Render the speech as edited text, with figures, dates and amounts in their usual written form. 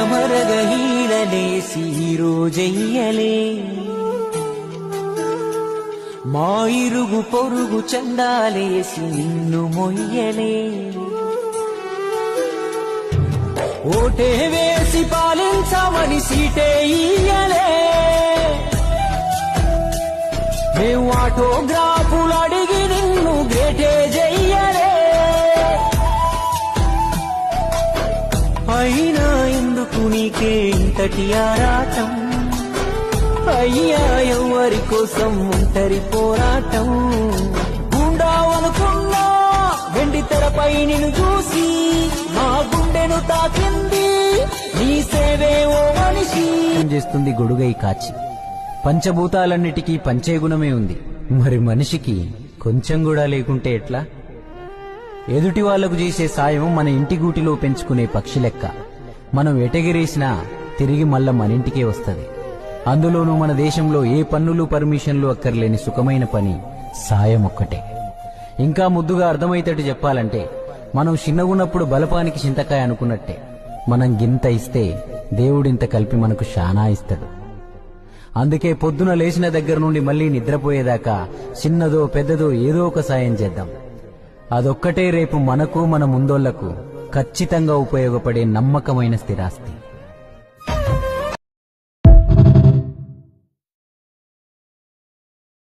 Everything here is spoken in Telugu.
మరగ హీలలేసి రోజెయ్యలే మా ఇరుగు పొరుగు చందాలేసి నిన్ను మొయ్యలే ఓటే వేసి పాలించమని సీటే ఇయ్యలే మేము ఆటోగ్రాఫులు అడిగి నిన్ను గ్రేటే చెయ్యలే అయినా ఎందుకు నీకే ఇంతటి ఆరాటం అయ్యా ఎవరి కోసం ఒంటరి పోరాటం గుండావనుకున్నా వెండి తెరపై నిన్ను చూసి నా గుండెను తాకింది నీ సేవే ఓ మనిషి చేస్తుంది గొడుగై కాచి పంచభూతాలన్నిటికీ పంచే గుణమే ఉంది మరి మనిషికి కొంచెం కూడా లేకుంటే ఎట్లా ఎదుటి వాళ్లకు చేసే సాయం మన ఇంటి గూటిలో పెంచుకునే పక్షి లెక్క మనం ఎటగిరేసినా తిరిగి మళ్ళా మన ఇంటికే వస్తది అందులోనూ మన దేశంలో ఏ పన్నులు పర్మిషన్లు అక్కర్లేని సుఖమైన పని సాయం ఒక్కటే ఇంకా ముద్దుగా అర్థమైతేట్టు చెప్పాలంటే మనం చిన్నగున్నప్పుడు బలపానికి చింతకాయ అనుకున్నట్టే మనం గింత ఇస్తే దేవుడింత కలిపి మనకు శానా ఇస్తాడు అందుకే పొద్దున లేచిన దగ్గర నుండి మళ్లీ నిద్రపోయేదాకా చిన్నదో పెద్దదో ఏదో ఒక సాయం చేద్దాం అదొక్కటే రేపు మనకు మన ముందోళ్లకు ఖచ్చితంగా ఉపయోగపడే నమ్మకమైన స్థిరాస్తి